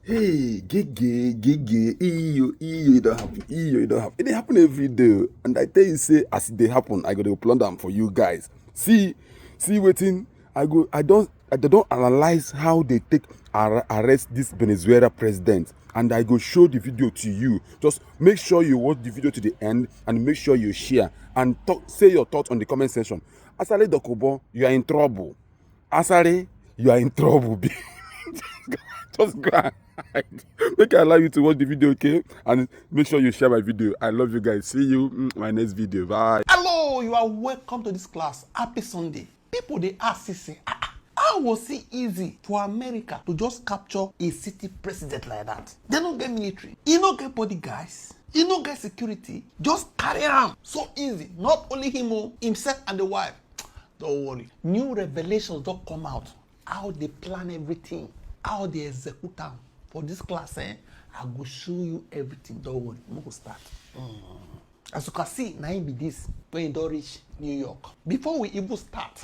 Hey, gege, it don't happen, it don't happen. It dey happen every day, and I tell you, say as they happen, I go to plan them for you guys. See, waiting. They don't analyze how they take arrest this Venezuela president, and I go show the video to you. Just make sure you watch the video to the end, and make sure you share and say your thoughts on the comment section. Asare Dokubo, you are in trouble. Asare, you are in trouble. Just go ahead. Make I allow you to watch the video, okay? And make sure you share my video. I love you guys. See you in my next video. Bye. Hello, you are welcome to this class. Happy Sunday. People they ask say, how was it easy for America to just capture a city president like that? They don't get military. You don't get bodyguards. You don't get security. Just carry on. So easy. Not only him, himself and the wife. Don't worry. New revelations don't come out. How they plan everything. How they execute them. For this class, I go show you everything. Don't worry. I'm going to start. As you can see, now be this when you don't reach New York. Before we even start,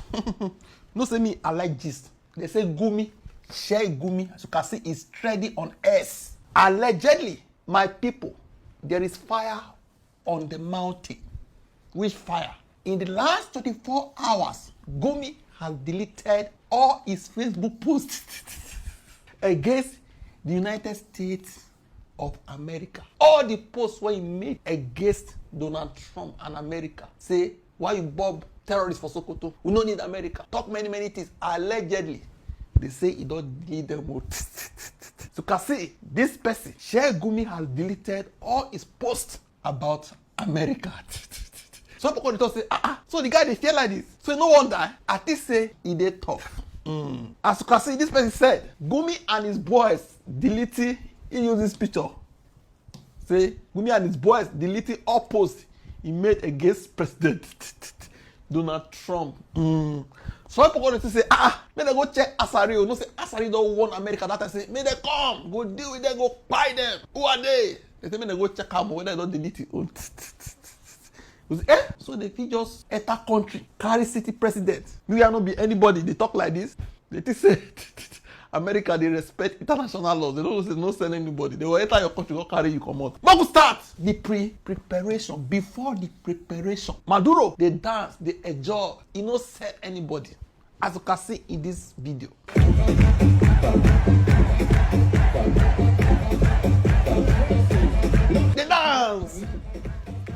no say me, I like gist. They say Gumi, share Gumi. As you can see, it's trending on S. Allegedly, my people, there is fire on the mountain. Which fire? In the last 24 hours, Gumi has deleted all his Facebook posts against the United States of America. All the posts where he made against Donald Trump and America. Say, why you bob terrorists for Sokoto? We don't need America. Talk many things. Allegedly, they say he don't need them. So you can see, this person, Shea Gumi, has deleted all his posts about America. Some people say, so the guy they feel like this. So no wonder, at least say he did tough. As you can see, this person said, Gumi and his boys deleting, he used this picture. Say, Gumi and his boys deleting all posts he made against President Donald Trump. Some people say, may they go check Asari. No say, Asari don't want America. That I say, may they come, go deal with them, go buy them. Who are they? They say, may they go check them, whether they don't delete it. So they fit just enter country, carry city president. You are not be anybody. They talk like this. They think say America they respect international laws. They don't say no send anybody. They will enter your country, go carry you come out. But we start the preparation. Before the preparation, Maduro they dance, they enjoy. He no send anybody. As you can see in this video. They dance.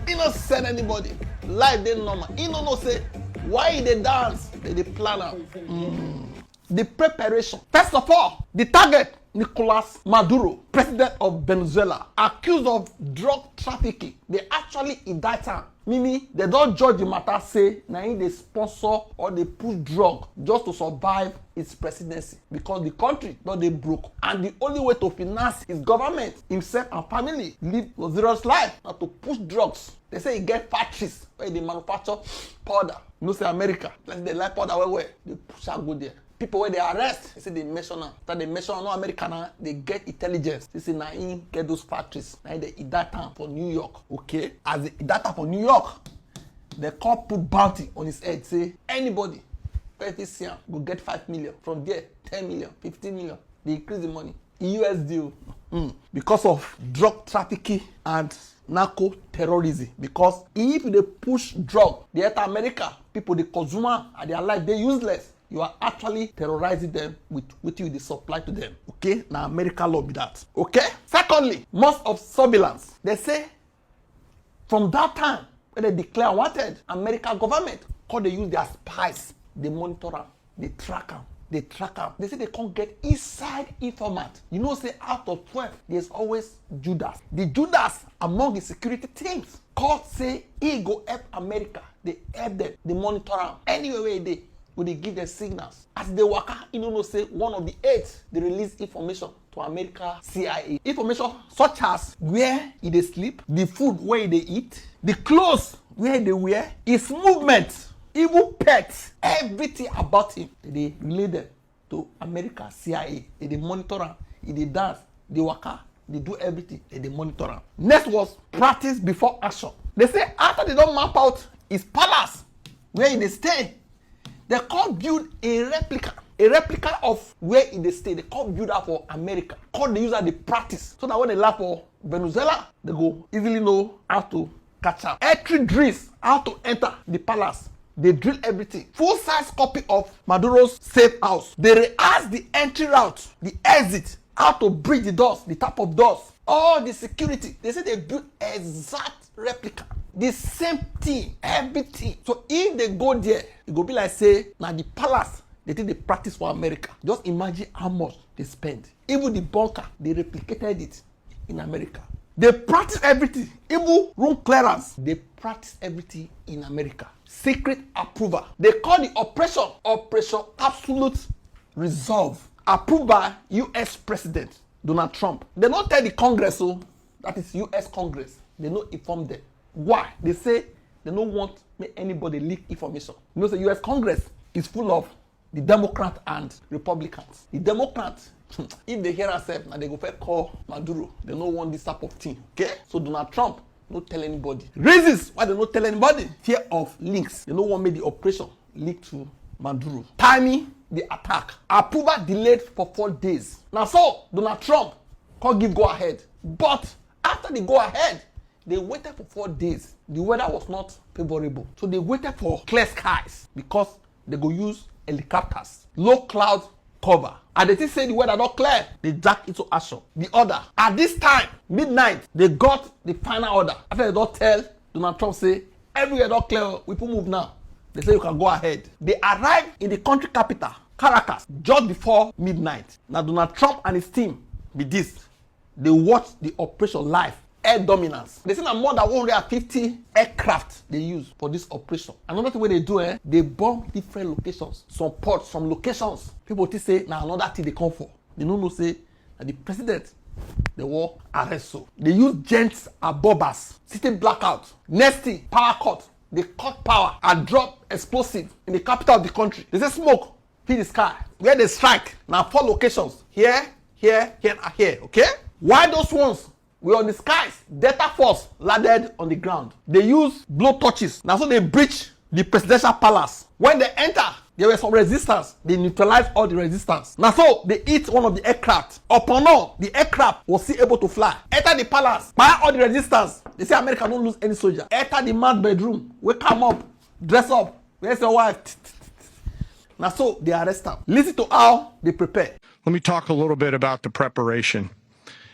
He not send anybody. Life they normal. He no say why they dance. They plan out. The preparation. First of all, the target, Nicolas Maduro, president of Venezuela, accused of drug trafficking. They actually indict him. Meaning, they don't judge the matter, say, now they sponsor or they push drug just to survive its presidency. Because the country, not they broke. And the only way to finance his government, himself and family, live luxurious life, not to push drugs. They say he get factories where they manufacture powder. You know, say America, like they like powder where they push and go there. People where they arrest, they say they mention now. That they mention no American, they get intelligence. They say now in get those factories. Now they data for New York. Okay? As the data for New York, they call put bounty on his head. Say anybody, PFCM, go get 5 million. From there, 10 million, 15 million. They increase the money. US deal. Because of drug trafficking and narco terrorism. Because if they push drug, they enter America, people, the consumer and their life, they useless. You are actually terrorizing them with what you supply to them. Okay? Now America law be that. Okay? Secondly, most of surveillance. They say from that time when they declare wanted, American government, because they use their spies, they monitor them, they track them. They track them. They say they can't get inside informant. You know, say out of 12, there's always Judas. The Judas among the security teams. Court say he go help America. They help them. They monitor them. Anyway, they give them signals. As they work out, you know, say one of the 8, they release information to America CIA. Information such as where they sleep, the food where they eat, the clothes where they wear, his movement. Even pets, everything about him, they relate them to America, CIA. They monitor him, they dance, they work out, they do everything, they monitor him. Next was practice before action. They say after they don't map out his palace, where they stay, they can't build a replica A replica of where in the state, they come build up for America. Come they use that, they practice. So that when they laugh for Venezuela, they go easily know how to catch up. Entry drills, how to enter the palace. They drill everything. Full-size copy of Maduro's safe house. They rehearse the entry route, the exit, how to breach the doors, the type of doors, all the security. They say they built exact replica. The same thing, everything. So if they go there, it go be like say, now the palace, they think they practice for America. Just imagine how much they spend. Even the bunker, they replicated it in America. They practice everything. Even room clearance, they practice everything in America. Secret approval. They call the Operation Absolute Resolve. Approved by U.S. President Donald Trump. They don't tell the Congress, so that is U.S. Congress. They don't inform them. Why? They say they don't want anybody leak information. You know, the U.S. Congress is full of the Democrats and Republicans. The Democrats, if they hear ourselves, now they go first call Maduro. They don't want this type of thing. Okay? So Donald Trump don't tell anybody. Reasons why they don't tell anybody. Fear of links. They don't want me the operation leak to Maduro. Timing the attack. Approval delayed for 4 days. Now so Donald Trump can't give go ahead. But after the go ahead, they waited for 4 days. The weather was not favorable. So they waited for clear skies because they go use helicopters. Low cloud cover. And they think say the weather not clear. They jack into action. The order. At this time, midnight, they got the final order. After they don't tell Donald Trump say, everywhere not clear, we can move now. They say you can go ahead. They arrived in the country capital, Caracas, just before midnight. Now Donald Trump and his team be this. They watched the operation live. Air dominance. They say that more than 150 aircraft they use for this operation. Another thing they do, they bomb different locations. Some ports, some locations. People think say now another thing they come for. They don't know say that the president they will arrest so. They use gents and bobbers, city blackout, nasty power cut. They cut power and drop explosive in the capital of the country. They say smoke fill the sky. Where they strike now 4 locations. Here, here, here, and here. Okay? Why those ones? We on the skies. Delta Force landed on the ground. They use blow torches. Now so they breach the presidential palace. When they enter, there were some resistance. They neutralized all the resistance. Now so they hit one of the aircraft. Upon all, the aircraft was still able to fly. Enter the palace. Fire all the resistance. They say America don't lose any soldier. Enter the man's bedroom. Wake him up. Dress up. Where's your wife? Now so they arrest him. Listen to how they prepare. Let me talk a little bit about the preparation.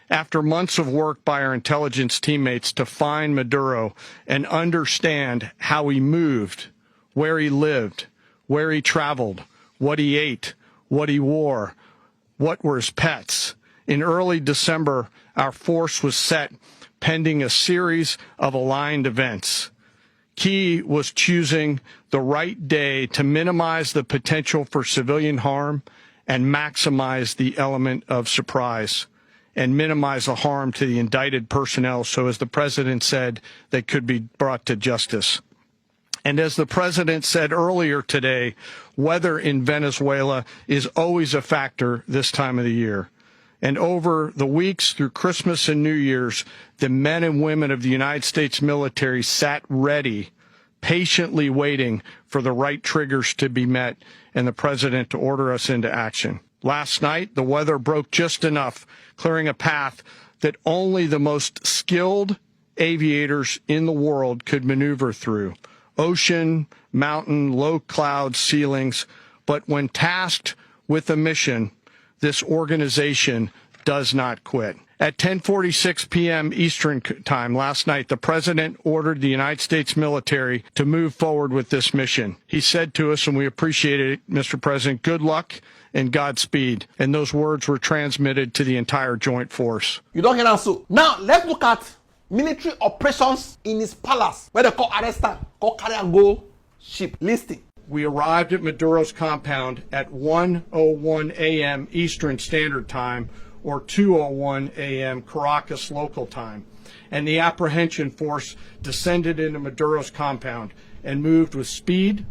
After months of work by our intelligence teammates to find Maduro and understand how he moved, where he lived, where he traveled, what he ate, what he wore, what were his pets. In early December, our force was set pending a series of aligned events. Key was choosing the right day to minimize the potential for civilian harm and maximize the element of surprise, and minimize the harm to the indicted personnel, so as the president said, they could be brought to justice. And as the president said earlier today, weather in Venezuela is always a factor this time of the year. And over the weeks through Christmas and New Year's, the men and women of the United States military sat ready, patiently waiting for the right triggers to be met and the president to order us into action. Last night, the weather broke just enough, clearing a path that only the most skilled aviators in the world could maneuver through. Ocean, mountain, low cloud ceilings. But when tasked with a mission, this organization does not quit. At 10:46 p.m. Eastern Time last night, the president ordered the United States military to move forward with this mission. He said to us, and we appreciate it, Mr. President, good luck and Godspeed. And those words were transmitted to the entire joint force. You don't hear that so. Now, let's look at military operations in his palace, where they call arrest him, call carry and go ship. Listing. We arrived at Maduro's compound at 1:01 a.m. Eastern Standard Time, or 2:01 a.m. Caracas local time. And the apprehension force descended into Maduro's compound and moved with speed,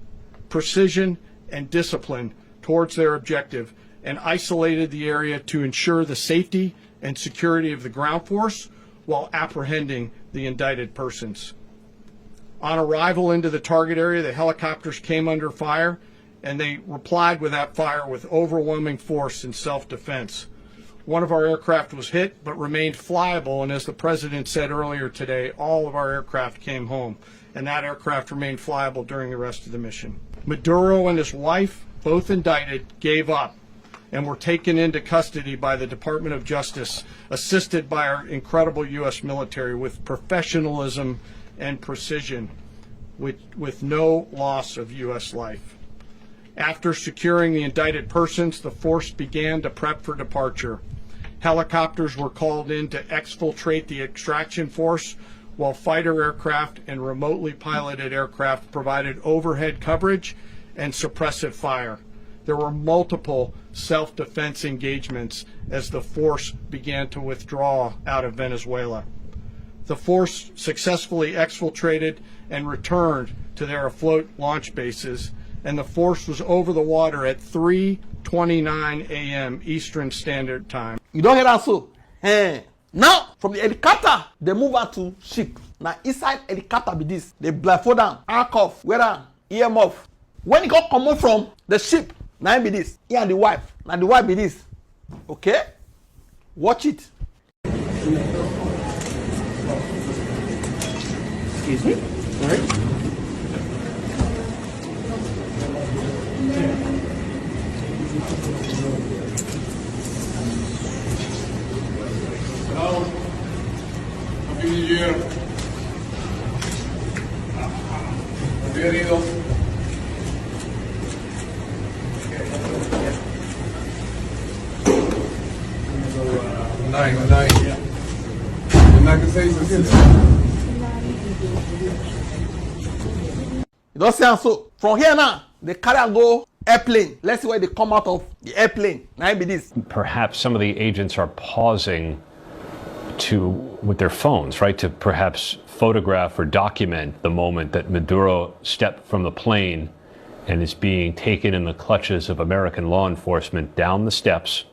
precision, and discipline towards their objective, and isolated the area to ensure the safety and security of the ground force while apprehending the indicted persons. On arrival into the target area, the helicopters came under fire and they replied with that fire with overwhelming force in self-defense. One of our aircraft was hit but remained flyable, and as the president said earlier today, all of our aircraft came home, and that aircraft remained flyable during the rest of the mission. Maduro and his wife, both indicted, gave up and were taken into custody by the Department of Justice, assisted by our incredible U.S. military with professionalism and precision, with no loss of U.S. life. After securing the indicted persons, the force began to prep for departure. Helicopters were called in to exfiltrate the extraction force, while fighter aircraft and remotely piloted aircraft provided overhead coverage and suppressive fire. There were multiple self-defense engagements as the force began to withdraw out of Venezuela. The force successfully exfiltrated and returned to their afloat launch bases, and the force was over the water at 3:29 a.m. Eastern Standard Time. You don't hear that so? Hey. Now, from the helicopter, they move out to ship. Now, inside helicopter be this. They blindfold down, handcuff, wear down, ear off. When he got come out from the ship, now be this. He and the wife. Now the wife be this. Okay? Watch it. Excuse me? All right. Hello. Happy New Year. Bienvenido. Good night, good night. Good night, good night. You don't see so. From here now, they carry and go airplane. Let's see where they come out of the airplane. Now be this. Perhaps some of the agents are pausing with their phones, right, to perhaps photograph or document the moment that Maduro stepped from the plane and is being taken in the clutches of American law enforcement down the steps,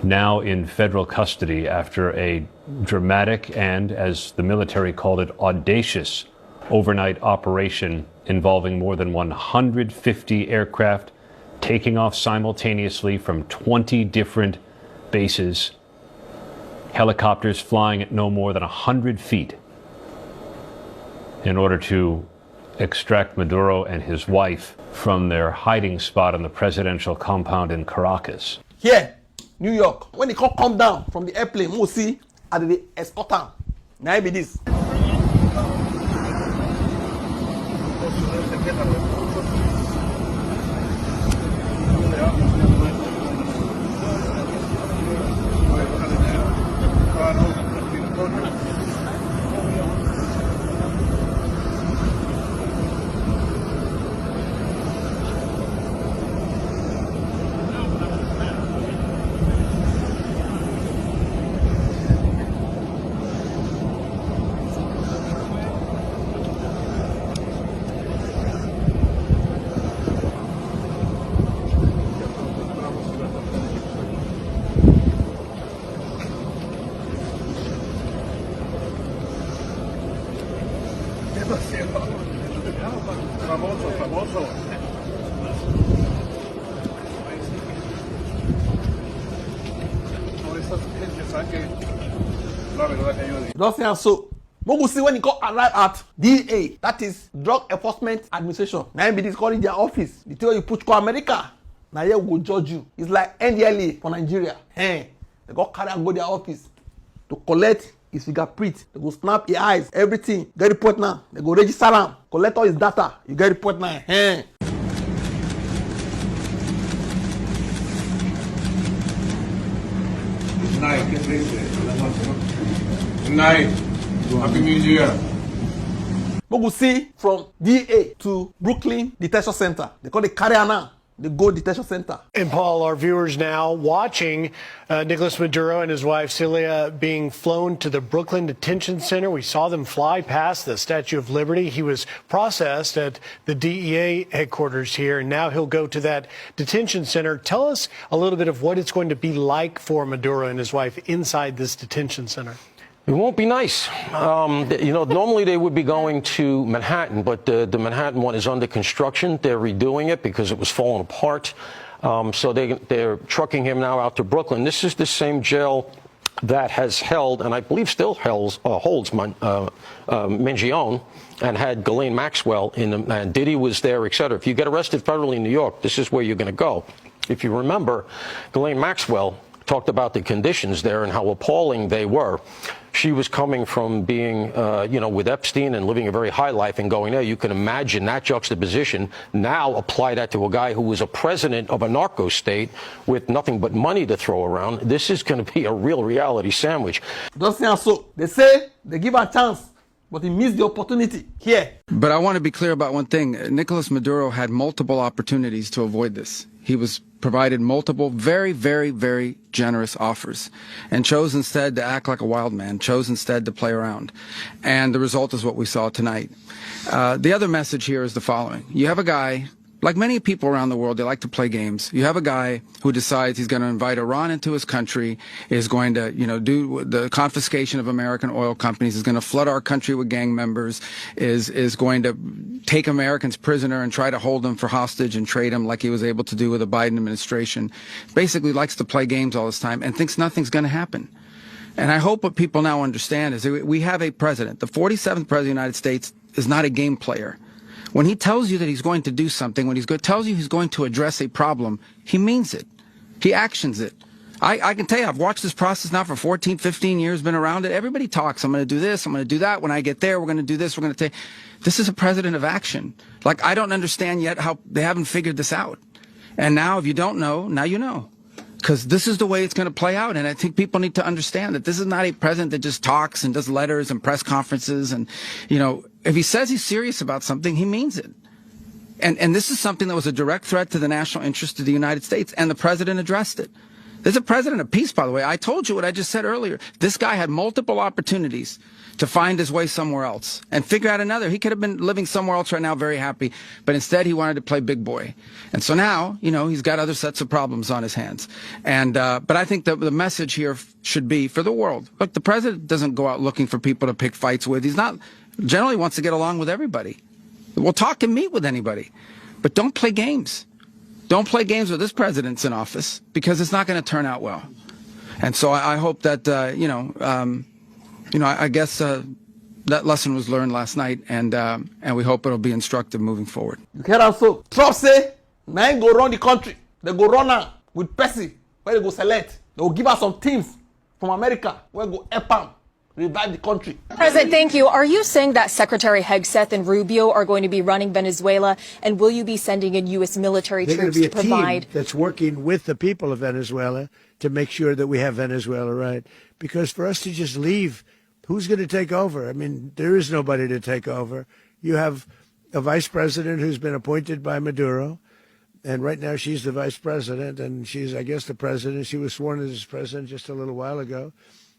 now in federal custody after a dramatic and, as the military called it, audacious overnight operation involving more than 150 aircraft taking off simultaneously from 20 different bases, helicopters flying at no more than 100 feet in order to extract Maduro and his wife from their hiding spot on the presidential compound in Caracas. Here, New York. When they come down from the airplane, we'll see at the escort town. Now be this. You don't see so. We will see when he arrive at DA, that is Drug Enforcement Administration. Now be this calling their office. They tell you put to America. Now here we go judge you. It's like NDLA for Nigeria. Hey, they go carry and go their office to collect his fingerprint. They go snap his eyes, everything. Get report now. They go register him, collect all his data. You get report now. Hey. Good night. Good night. Happy New Year. We will see from DA to Brooklyn Detention Center. They call it carrier now. The Go Detention Center. And Paul, our viewers now watching Nicolas Maduro and his wife Celia being flown to the Brooklyn Detention Center. We saw them fly past the Statue of Liberty. He was processed at the DEA headquarters here, and now he'll go to that detention center. Tell us a little bit of what it's going to be like for Maduro and his wife inside this detention center. It won't be nice. Normally they would be going to Manhattan, but the Manhattan one is under construction. They're redoing it because it was falling apart. So they're trucking him now out to Brooklyn. This is the same jail that has held, and I believe still holds Mingione, and had Ghislaine Maxwell in them, and Diddy was there, et cetera. If you get arrested federally in New York, this is where you're going to go. If you remember, Ghislaine Maxwell talked about the conditions there and how appalling they were. She was coming from being, with Epstein and living a very high life and going there. You can imagine that juxtaposition. Now apply that to a guy who was a president of a narco state with nothing but money to throw around. This is going to be a real reality sandwich. So they say they give a chance, but he missed the opportunity here. But I want to be clear about one thing. Nicolas Maduro had multiple opportunities to avoid this. He was provided multiple very, very, very generous offers and chose instead to act like a wild man, chose instead to play around. And the result is what we saw tonight. The other message here is the following. You have a guy, like many people around the world, they like to play games. You have a guy who decides he's going to invite Iran into his country, is going to, do the confiscation of American oil companies, is going to flood our country with gang members, is going to take Americans prisoner and try to hold them for hostage and trade them like he was able to do with the Biden administration. Basically likes to play games all this time and thinks nothing's going to happen. And I hope what people now understand is that we have a president. The 47th president of the United States is not a game player. When he tells you that he's going to do something, when tells you he's going to address a problem, he means it. He actions it. I can tell you, I've watched this process now for 14, 15 years, been around it. Everybody talks. I'm going to do this. I'm going to do that. When I get there, we're going to do this. We're going to take. This is a president of action. Like, I don't understand yet how they haven't figured this out. And now, if you don't know, now you know. Because this is the way it's going to play out. And I think people need to understand that this is not a president that just talks and does letters and press conferences. And, if he says he's serious about something, he means it. And this is something that was a direct threat to the national interest of the United States. And the president addressed it. There's a president of peace, by the way. I told you what I just said earlier. This guy had multiple opportunities to find his way somewhere else and figure out another. He could have been living somewhere else right now, very happy. But instead, he wanted to play big boy. And so now, he's got other sets of problems on his hands. And but I think the message here should be for the world. Look, the president doesn't go out looking for people to pick fights with. He's not generally wants to get along with everybody. We'll talk and meet with anybody. But don't play games. Don't play games with this president's in office, because it's not going to turn out well. And so I hope that, I guess that lesson was learned last night, and we hope it'll be instructive moving forward. You hear also, Trump say, now go run the country. They go run now with Percy, where they go select. They will give us some teams from America, where go help them revive the country. President, thank you. Are you saying that Secretary Hegseth and Rubio are going to be running Venezuela, and will you be sending in U.S. military troops to provide? Team that's working with the people of Venezuela to make sure that we have Venezuela right. Because for us to just leave, who's going to take over? I mean, there is nobody to take over. You have a vice president who's been appointed by Maduro, and right now she's the vice president, and she's, I guess, the president. She was sworn in as president just a little while ago.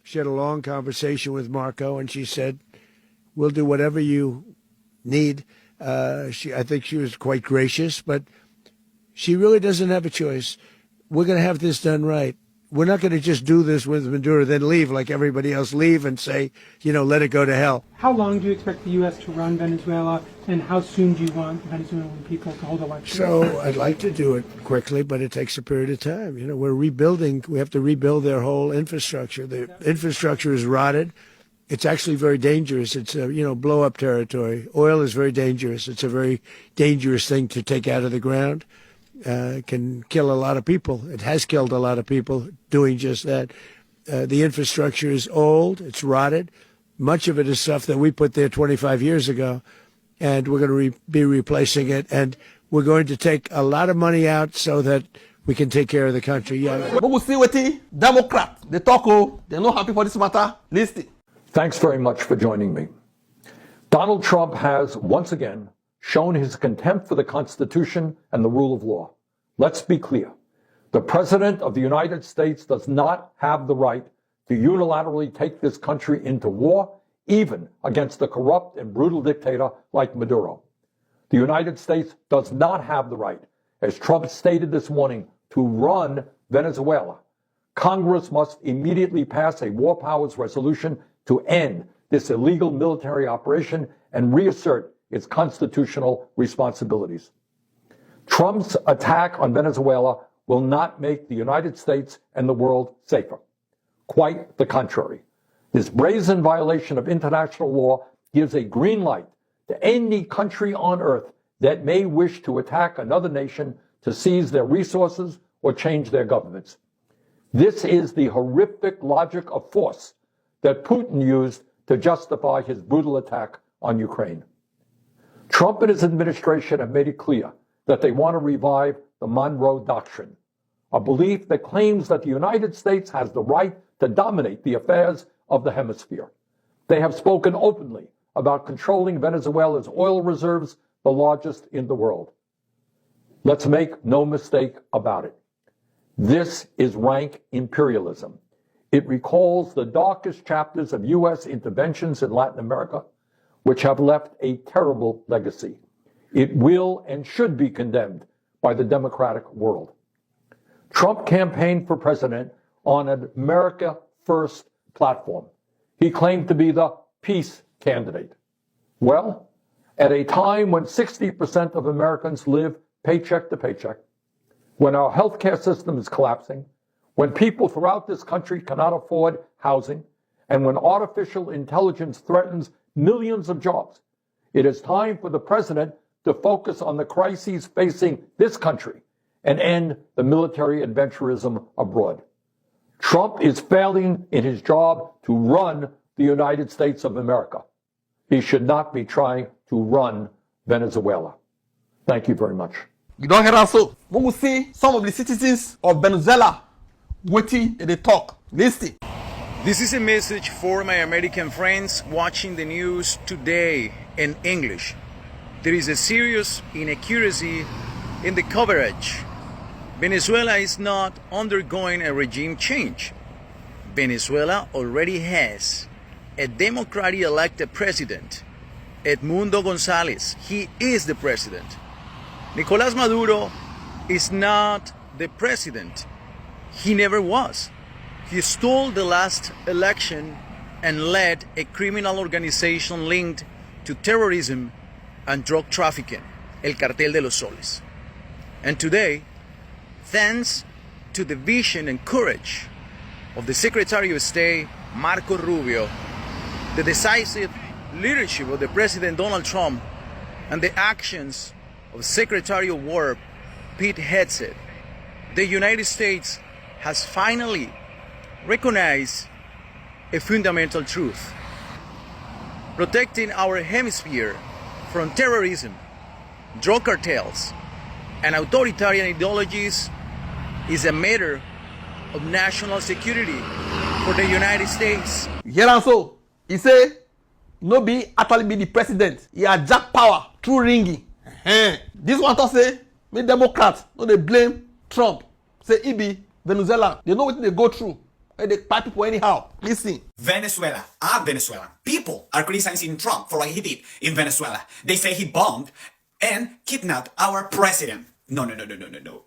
She had a long conversation with Marco, and she said, we'll do whatever you need. I think she was quite gracious, but she really doesn't have a choice. We're going to have this done right. We're not going to just do this with Maduro, then leave like everybody else, leave and say, let it go to hell. How long do you expect the U.S. to run Venezuela, and how soon do you want Venezuelan people to hold elections? So I'd like to do it quickly, but it takes a period of time. We're rebuilding. We have to rebuild their whole infrastructure. The infrastructure is rotted. It's actually very dangerous. It's blow-up territory. Oil is very dangerous. It's a very dangerous thing to take out of the ground. Can kill a lot of people. It has killed a lot of people doing just that. The infrastructure is old. It's rotted. Much of it is stuff that we put there 25 years ago, and we're going to be replacing it. And we're going to take a lot of money out so that we can take care of the country. Yeah. But we'll see what the Democrat, they talk, they're not happy for this matter. Listen. Thanks very much for joining me. Donald Trump has once again shown his contempt for the Constitution and the rule of law. Let's be clear. The President of the United States does not have the right to unilaterally take this country into war, even against a corrupt and brutal dictator like Maduro. The United States does not have the right, as Trump stated this morning, to run Venezuela. Congress must immediately pass a war powers resolution to end this illegal military operation and reassert its constitutional responsibilities. Trump's attack on Venezuela will not make the United States and the world safer. Quite the contrary. This brazen violation of international law gives a green light to any country on earth that may wish to attack another nation to seize their resources or change their governments. This is the horrific logic of force that Putin used to justify his brutal attack on Ukraine. Trump and his administration have made it clear that they want to revive the Monroe Doctrine, a belief that claims that the United States has the right to dominate the affairs of the hemisphere. They have spoken openly about controlling Venezuela's oil reserves, the largest in the world. Let's make no mistake about it. This is rank imperialism. It recalls the darkest chapters of U.S. interventions in Latin America, which have left a terrible legacy. It will and should be condemned by the democratic world. Trump campaigned for president on an America First platform. He claimed to be the peace candidate. Well, at a time when 60% of Americans live paycheck to paycheck, when our healthcare system is collapsing, when people throughout this country cannot afford housing, and when artificial intelligence threatens millions of jobs, it is time for the president to focus on the crises facing this country and end the military adventurism abroad. Trump is failing in his job to run the United States of America. He should not be trying to run Venezuela. Thank you very much. You don't hear also. When we see some of the citizens of Venezuela waiting and they talk. Listen. This is a message for my American friends watching the news today in English. There is a serious inaccuracy in the coverage. Venezuela is not undergoing a regime change. Venezuela already has a democratically elected president, Edmundo González. He is the president. Nicolás Maduro is not the president. He never was. He stole the last election and led a criminal organization linked to terrorism and drug trafficking, El Cartel de los Soles. And today, thanks to the vision and courage of the Secretary of State, Marco Rubio, the decisive leadership of the President Donald Trump, and the actions of Secretary of War, Pete Hegseth, the United States has finally recognized a fundamental truth. Protecting our hemisphere from terrorism, drug cartels, and authoritarian ideologies is a matter of national security for the United States. Here also, he say, no be actually be the president. He hijack power through ringing. This one to say, me Democrats, no they blame Trump. Say he be Venezuela. They know what they go through. And they fight people anyhow. Listen. Venezuela, Venezuela. People are criticizing Trump for what he did in Venezuela. They say he bombed and kidnapped our president. No.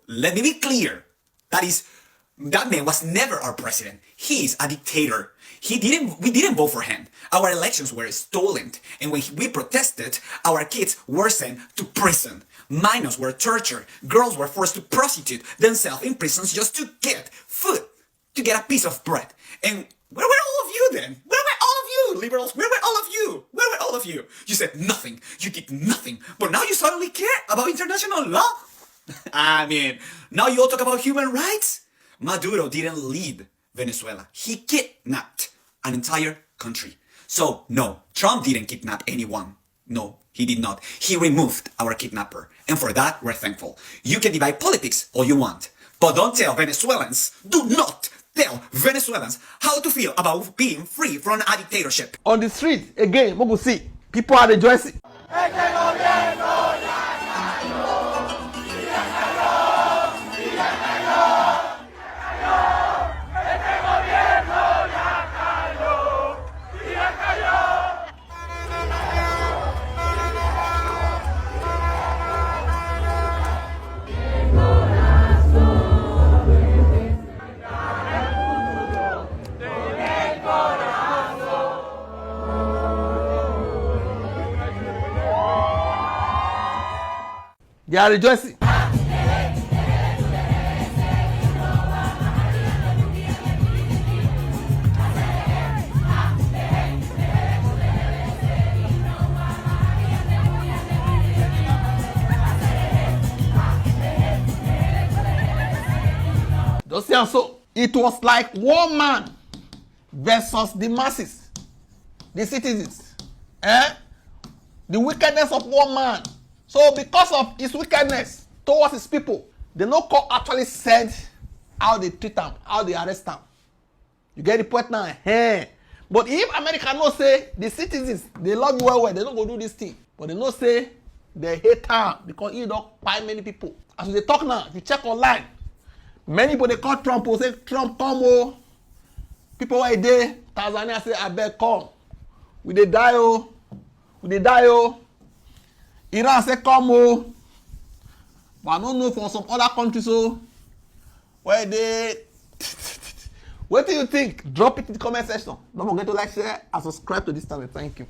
Let me be clear. That man was never our president. He's a dictator. We didn't vote for him. Our elections were stolen. And when we protested, our kids were sent to prison. Minors were tortured. Girls were forced to prostitute themselves in prisons just to get food, to get a piece of bread. And where were all of you then? Where were all of you, liberals? Where were all of you? Where were all of you? You said nothing. You did nothing. But now you suddenly care about international law? I mean, now you all talk about human rights? Maduro didn't lead Venezuela. He kidnapped an entire country. So, no, Trump didn't kidnap anyone. No, he did not. He removed our kidnapper. And for that, we're thankful. You can divide politics all you want. But don't tell Venezuelans, do not tell Venezuelans how to feel about being free from a dictatorship. On the street, again, we will see people are rejoicing. They are rejoicing. Just see, so it was like one man versus the masses, the citizens, the wickedness of one man. So because of his wickedness towards his people, the no court actually said how they treat them, how they arrest them. You get the point now? But if America no say the citizens, they love you well, they don't go do this thing. But they no say they hate her because he don't buy many people. As they talk now, if you check online, many people they call Trump will say, Trump come oh. People were there, Tanzania say, I beg come. We dey die oh. We dey die oh. Iran say come oh. But I don't know for some other countries oh. Where they what do you think? Drop it in the comment section. Don't forget to like, share, and subscribe to this channel. Thank you.